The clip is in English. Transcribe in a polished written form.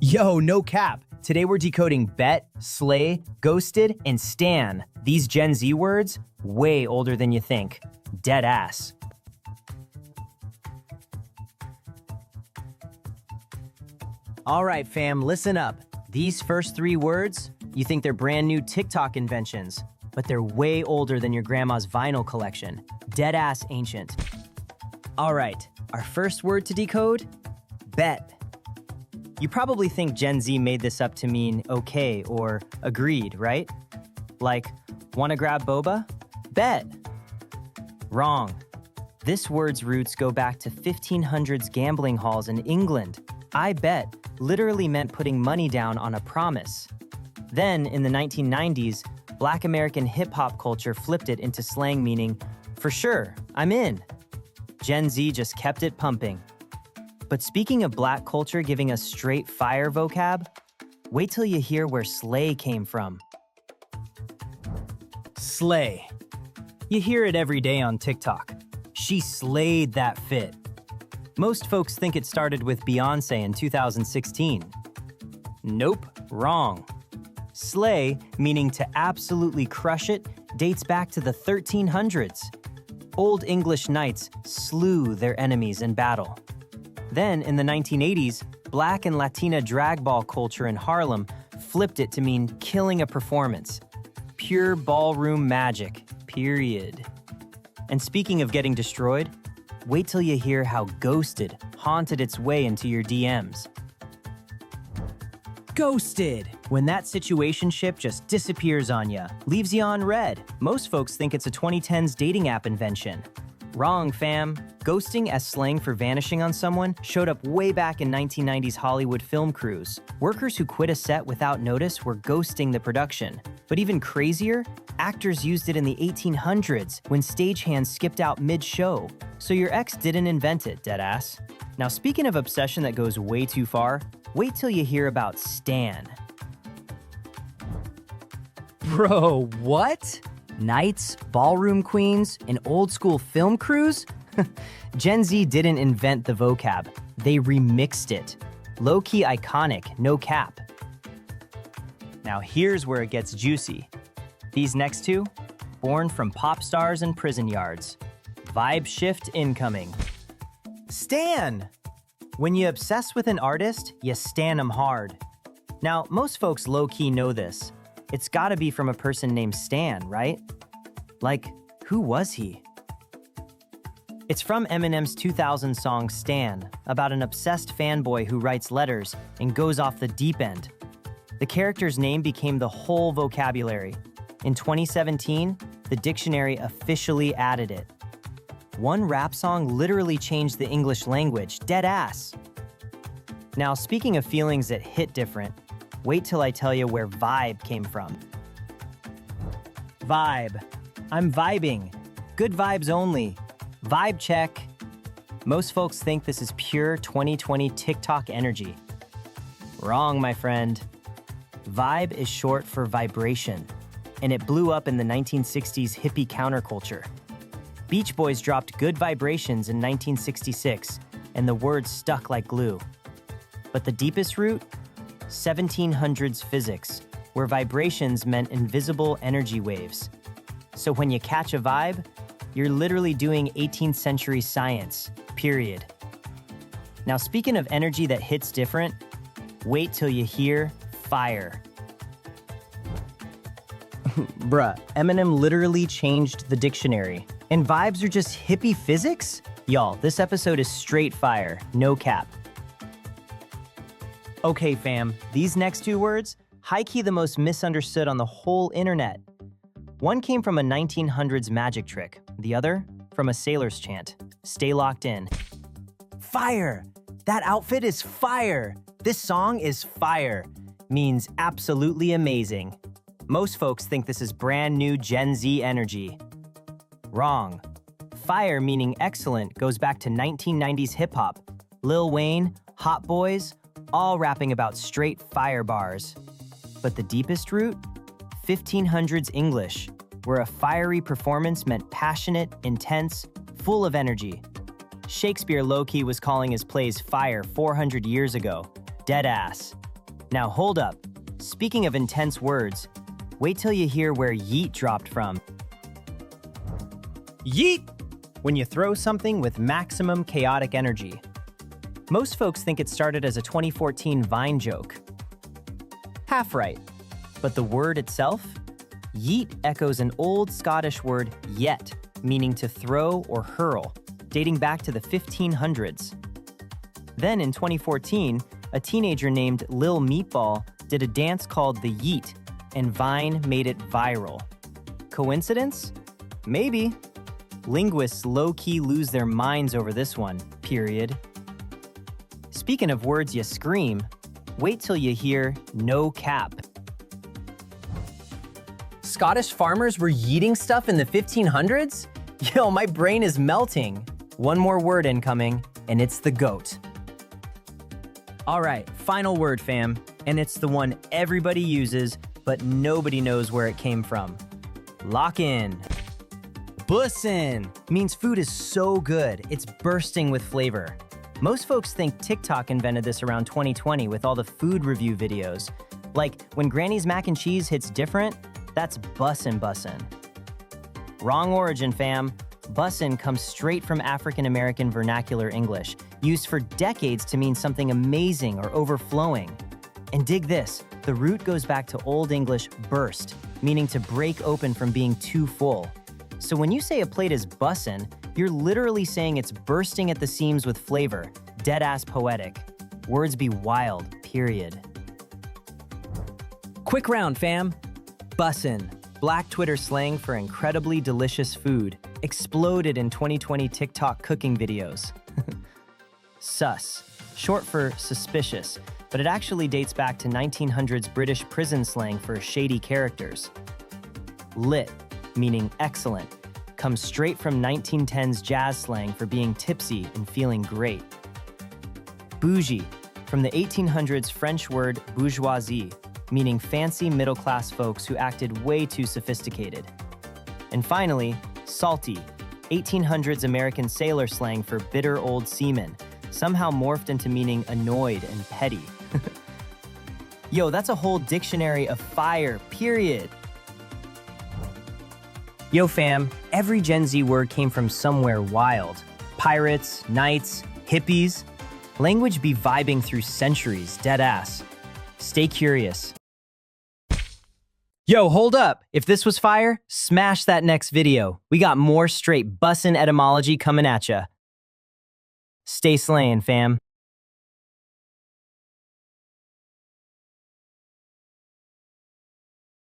Yo, no cap. Today we're decoding bet, slay, ghosted, and stan. These Gen Z words, way older than you think. Dead ass. All right, fam, listen up. These first three words, you think they're brand new TikTok inventions, but they're way older than your grandma's vinyl collection. Dead ass ancient. All right, our first word to decode, bet. You probably think Gen Z made this up to mean okay or agreed, right? Like, wanna grab boba? Bet. Wrong. This word's roots go back to 1500s gambling halls in England. I bet literally meant putting money down on a promise. Then, in the 1990s, Black American hip-hop culture flipped it into slang meaning, for sure, I'm in. Gen Z just kept it pumping. But speaking of Black culture giving us straight fire vocab, wait till you hear where slay came from. Slay. You hear it every day on TikTok. She slayed that fit. Most folks think it started with Beyoncé in 2016. Nope, wrong. Slay, meaning to absolutely crush it, dates back to the 1300s. Old English knights slew their enemies in battle. Then, in the 1980s, Black and Latina drag ball culture in Harlem flipped it to mean killing a performance. Pure ballroom magic, period. And speaking of getting destroyed, wait till you hear how ghosted haunted its way into your DMs. Ghosted. When that situationship just disappears on ya, leaves you on red. Most folks think it's a 2010s dating app invention. Wrong, fam. Ghosting as slang for vanishing on someone showed up way back in 1990s Hollywood film crews. Workers who quit a set without notice were ghosting the production. But even crazier, actors used it in the 1800s when stagehands skipped out mid-show. So your ex didn't invent it, deadass. Now speaking of obsession that goes way too far, wait till you hear about stan. Bro, what? Knights, ballroom queens, and old-school film crews? Gen Z didn't invent the vocab. They remixed it. Low-key iconic, no cap. Now here's where it gets juicy. These next two, born from pop stars and prison yards. Vibe shift incoming. Stan! When you obsess with an artist, you stan 'em hard. Now, most folks low-key know this. It's gotta be from a person named Stan, right? Like, who was he? It's from Eminem's 2000 song Stan, about an obsessed fanboy who writes letters and goes off the deep end. The character's name became the whole vocabulary. In 2017, the dictionary officially added it. One rap song literally changed the English language, dead ass. Now, speaking of feelings that hit different, wait till I tell you where vibe came from. Vibe. I'm vibing. Good vibes only. Vibe check. Most folks think this is pure 2020 TikTok energy. Wrong, my friend. Vibe is short for vibration, and it blew up in the 1960s hippie counterculture. Beach Boys dropped Good Vibrations in 1966, and the word stuck like glue. But the deepest root? 1700s physics, where vibrations meant invisible energy waves. So when you catch a vibe, you're literally doing 18th century science, period. Now speaking of energy that hits different, wait till you hear fire. Bruh, Eminem literally changed the dictionary. And vibes are just hippie physics? Y'all, this episode is straight fire, no cap. Okay, fam, these next two words, high-key the most misunderstood on the whole internet. One came from a 1900s magic trick, the other from a sailor's chant. Stay locked in. Fire! That outfit is fire! This song is fire! Means absolutely amazing. Most folks think this is brand new Gen Z energy. Wrong. Fire meaning excellent goes back to 1990s hip-hop. Lil Wayne, Hot Boys, all rapping about straight fire bars. But the deepest root? 1500s English, where a fiery performance meant passionate, intense, full of energy. Shakespeare low-key was calling his plays fire 400 years ago. Dead ass. Now hold up. Speaking of intense words, wait till you hear where YEET dropped from. YEET! When you throw something with maximum chaotic energy. Most folks think it started as a 2014 Vine joke. Half right. But the word itself? YEET echoes an old Scottish word yet, meaning to throw or hurl, dating back to the 1500s. Then in 2014, a teenager named Lil Meatball did a dance called the YEET, and Vine made it viral. Coincidence? Maybe. Linguists low-key lose their minds over this one, period. Speaking of words you scream, wait till you hear no cap. Scottish farmers were yeeting stuff in the 1500s? Yo, my brain is melting. One more word incoming, and it's the GOAT. All right, final word, fam, and it's the one everybody uses, but nobody knows where it came from. Lock in. BUSSIN means food is so good, it's bursting with flavor. Most folks think TikTok invented this around 2020 with all the food review videos. Like, when Granny's mac and cheese hits different, that's bussin'. Wrong origin, fam. Bussin' comes straight from African American vernacular English, used for decades to mean something amazing or overflowing. And dig this, the root goes back to Old English burst, meaning to break open from being too full. So when you say a plate is bussin', you're literally saying it's bursting at the seams with flavor. Deadass poetic. Words be wild, period. Quick round, fam. Bussin', Black Twitter slang for incredibly delicious food, exploded in 2020 TikTok cooking videos. Sus, short for suspicious, but it actually dates back to 1900s British prison slang for shady characters. Lit, meaning excellent, comes straight from 1910s jazz slang for being tipsy and feeling great. Bougie, from the 1800s French word bourgeoisie, meaning fancy middle-class folks who acted way too sophisticated. And finally, salty, 1800s American sailor slang for bitter old seamen, somehow morphed into meaning annoyed and petty. Yo, that's a whole dictionary of fire, period. Yo fam, every Gen Z word came from somewhere wild. Pirates, knights, hippies. Language be vibing through centuries, deadass. Stay curious. Yo, hold up. If this was fire, smash that next video. We got more straight bussin' etymology coming at ya. Stay slaying, fam.